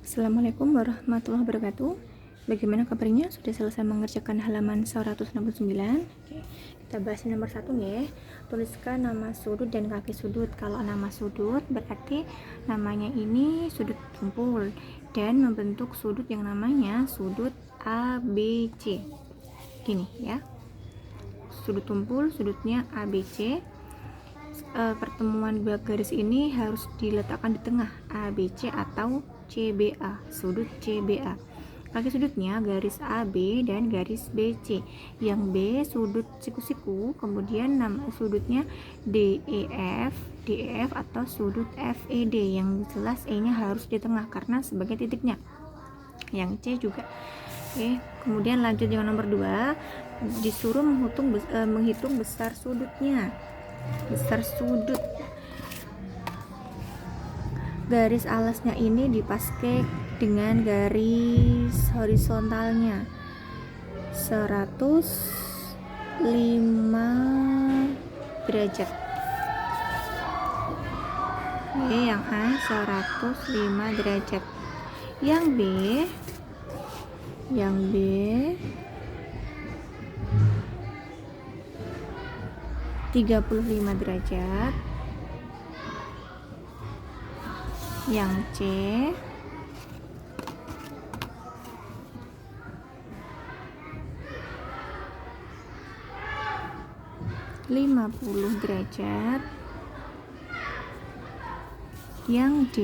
Assalamualaikum warahmatullahi wabarakatuh. Bagaimana kabarnya? Sudah selesai mengerjakan halaman 169? Oke, kita bahas nomor 1 ya. Tuliskan nama sudut dan kaki sudut. Kalau nama sudut berarti namanya ini sudut tumpul dan membentuk sudut yang namanya sudut ABC. Gini ya. Sudut tumpul, sudutnya ABC. Pertemuan dua garis ini harus diletakkan di tengah, ABC atau CBA, sudut CBA. Kaki sudutnya garis AB dan garis BC. Yang B sudut siku-siku, kemudian sudutnya DEF atau sudut FED. Yang jelas E-nya harus di tengah karena sebagai titiknya. Yang C juga. Oke, kemudian lanjut yang nomor 2, disuruh menghitung besar sudutnya. Besar sudut, garis alasnya ini dipaske dengan garis horizontalnya 105 derajat. Oke, yang A 105 derajat. Yang B 35 derajat. Yang C 50 derajat. Yang D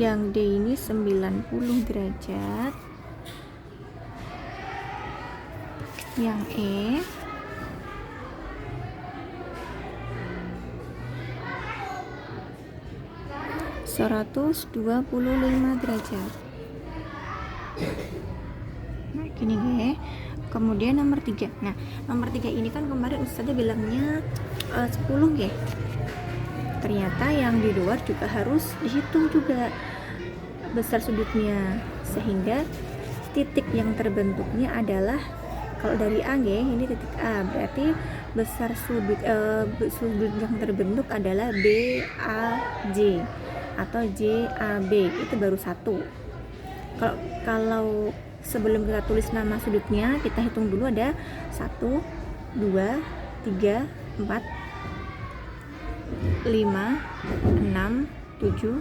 90 derajat. Yang E 125 derajat. Nah, gini ya. Kemudian nomor 3. Nah, nomor 3 ini kan kemarin Ustazah bilangnya 10 ya. Ternyata yang di luar juga harus dihitung juga besar sudutnya, sehingga titik yang terbentuknya adalah, kalau dari A ya, ini titik A, berarti besar sudut yang terbentuk adalah BAJ atau JAB, itu baru 1. Kalau sebelum kita tulis nama sudutnya, kita hitung dulu ada 1, 2, 3, 4, 5, 6, 7,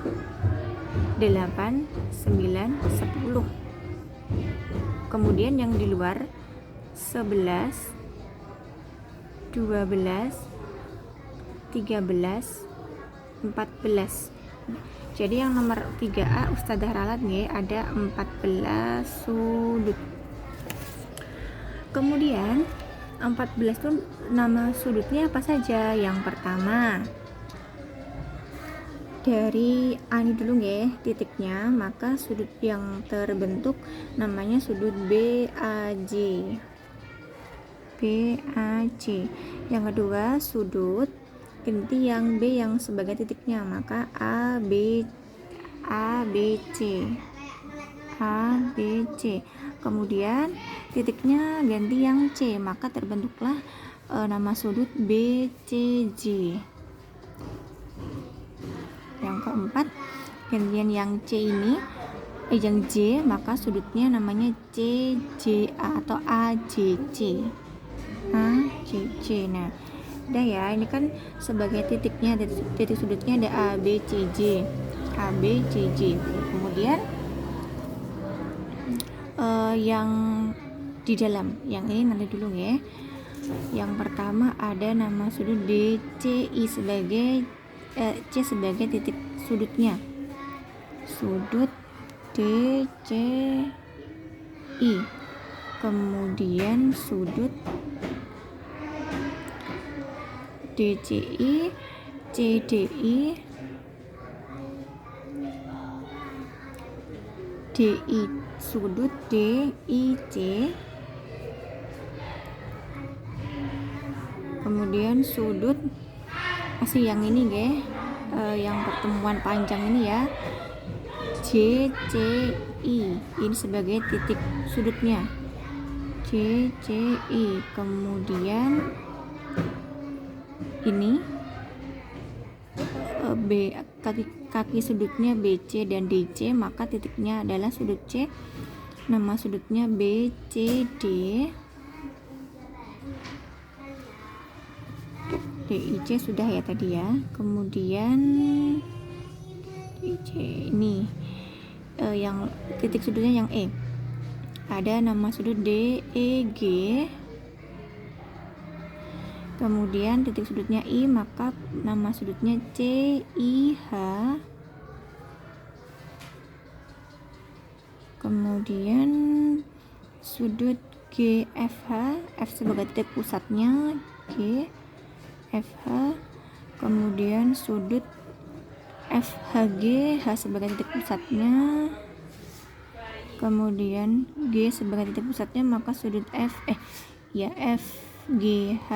8, 9, 10. Kemudian yang di luar 11, 12, 13, 14. Jadi yang nomor 3A Ustazah ralat nih, ada 14 sudut. Kemudian 14 itu nama sudutnya apa saja? Yang pertama, dari A ini dulu ya titiknya, maka sudut yang terbentuk namanya sudut BAJ. Yang kedua, sudut ganti yang B yang sebagai titiknya, maka ABC. Kemudian titiknya ganti yang C, maka terbentuklah nama sudut BCJ. Yang keempat, gantian yang C ini yang J, maka sudutnya namanya CJA atau AJC. Nah, udah ya, ini kan sebagai titiknya, titik sudutnya ada ABCJ. Kemudian yang di dalam, yang ini nanti dulu ya. Yang pertama ada nama sudut DCI sebagai C sebagai titik sudutnya, sudut DCI. Kemudian sudut DCI, CDI, DI, sudut DIC. Kemudian sudut masih yang ini ya, yang pertemuan panjang ini ya, JCI, ini sebagai titik sudutnya. JCI. Kemudian ini kaki sudutnya BC dan DC, maka titiknya adalah sudut C. Nama sudutnya BCD. DIC sudah ya tadi ya. Kemudian DIC ini yang titik sudutnya yang E. Ada nama sudut DEG. Kemudian titik sudutnya I, maka nama sudutnya CIH. Kemudian sudut GFH, F sebagai titik pusatnya, GFH. Kemudian sudut FHG, H sebagai titik pusatnya. Kemudian G sebagai titik pusatnya, maka sudut FGH.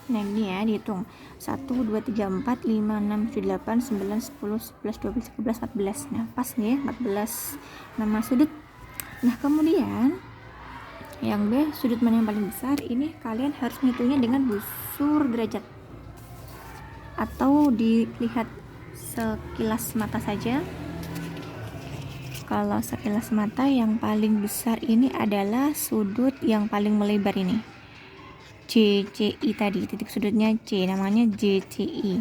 Nah ini ya, dihitung 1, 2, 3, 4, 5, 6, 7, 8, 9, 10, 11, 12, 13, 14. Nah pas nih 14 nama sudut. Nah kemudian yang B, sudut mana yang paling besar? Ini kalian harus menghitungnya dengan busur derajat atau dilihat sekilas mata saja. Kalau sekilas mata yang paling besar ini adalah sudut yang paling melebar ini, JCI tadi, titik sudutnya C, namanya JCI.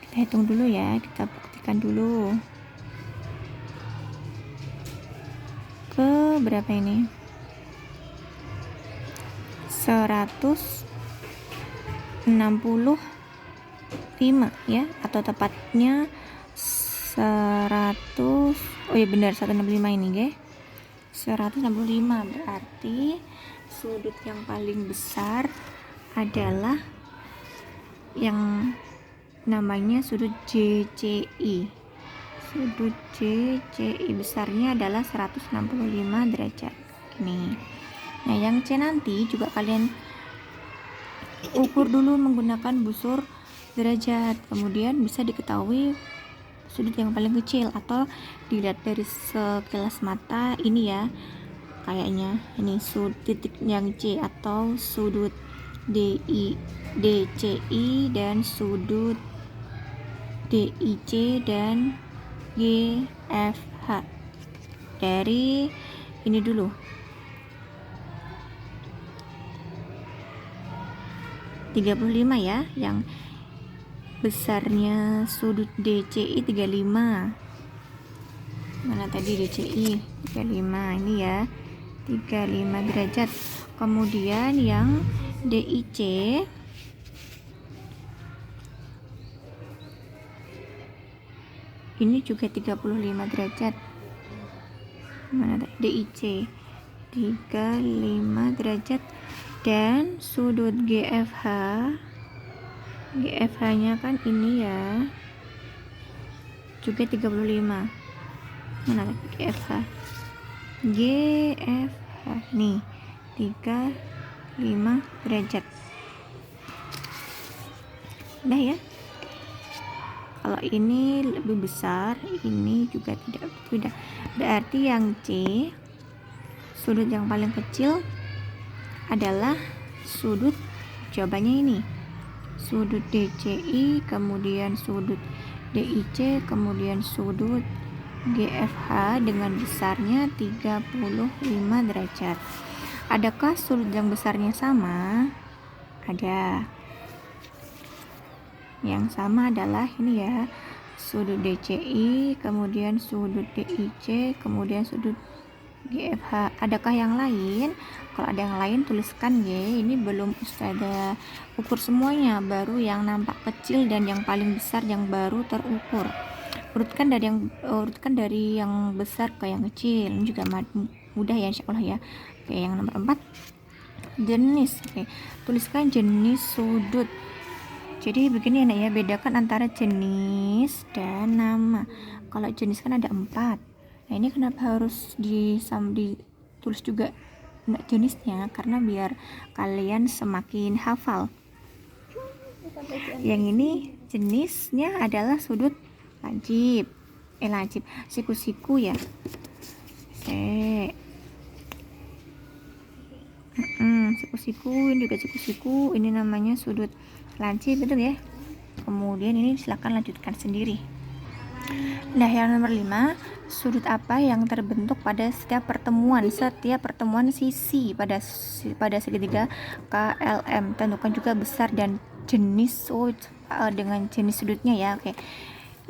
Kita hitung dulu ya, kita buktikan dulu. Ke berapa ini? 165 ya, atau tepatnya 100. Oh ya benar, 165 ini guys. 165 berarti sudut yang paling besar adalah yang namanya sudut JCI. Sudut JCI besarnya adalah 165 derajat. Nih. Nah, yang C nanti juga kalian ukur dulu menggunakan busur derajat. Kemudian bisa diketahui sudut yang paling kecil atau dilihat dari sekilas mata ini ya. Kayaknya ini sudut titik yang C atau sudut DCI dan sudut DIC dan GFH. Dari ini dulu, 35 ya, yang besarnya sudut DCI 35. Mana tadi DCI? 35 ini ya, 35 derajat. Kemudian yang DIC ini juga 35 derajat. Mana tadi? DIC 35 derajat. Dan sudut GFH nya kan ini ya, juga 35. Mana GFH nih 35 derajat. Udah ya. Kalau ini lebih besar, ini juga tidak. Berarti yang C, sudut yang paling kecil adalah sudut, jawabannya ini sudut DCI, kemudian sudut DIC, kemudian sudut GFH dengan besarnya 35 derajat. Adakah sudut yang besarnya sama? Ada. Yang sama adalah ini ya, sudut DCI, kemudian sudut DIC, kemudian sudut GFH. Adakah yang lain? Kalau ada yang lain tuliskan ya. Ini belum Ustazah ukur semuanya, baru yang nampak kecil dan yang paling besar yang baru terukur. Urutkan dari yang besar ke yang kecil. Ini juga mudah ya insyaallah ya. Oke, yang nomor 4, jenis. Oke, tuliskan jenis sudut. Jadi begini anak ya, bedakan antara jenis dan nama. Kalau jenis kan ada 4. Nah ini kenapa harus ditulis juga jenisnya? Karena biar kalian semakin hafal. Yang ini jenisnya adalah sudut lancip, siku-siku ya. siku-siku, ini juga siku-siku, ini namanya sudut lancip, betul ya. Kemudian ini silakan lanjutkan sendiri. Nah, yang nomor 5, sudut apa yang terbentuk pada setiap pertemuan sisi pada segitiga KLM. Tentukan juga besar dan jenis dengan jenis sudutnya ya. Oke.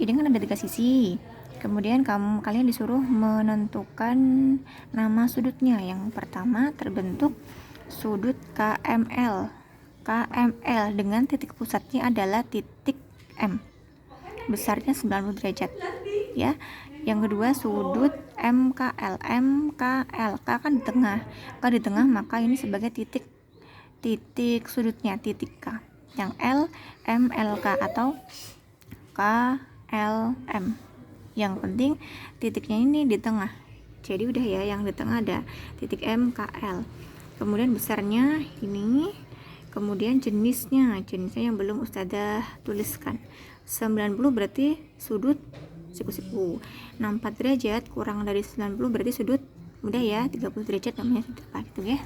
Ini kan ada 3 sisi. Kemudian kalian disuruh menentukan nama sudutnya. Yang pertama terbentuk sudut KML. KML dengan titik pusatnya adalah titik M. Besarnya 90 derajat ya. Yang kedua sudut MKL. K kan di tengah, maka ini sebagai titik sudutnya, titik K. Yang L MLK atau KLM. Yang penting titiknya ini di tengah. Jadi udah ya, yang di tengah ada titik MKL. Kemudian besarnya ini, kemudian jenisnya yang belum Ustazah tuliskan. 90 berarti sudut siku-siku. 64 derajat kurang dari 90 berarti sudut, mudah ya, 30 derajat namanya sudut apa gitu ya.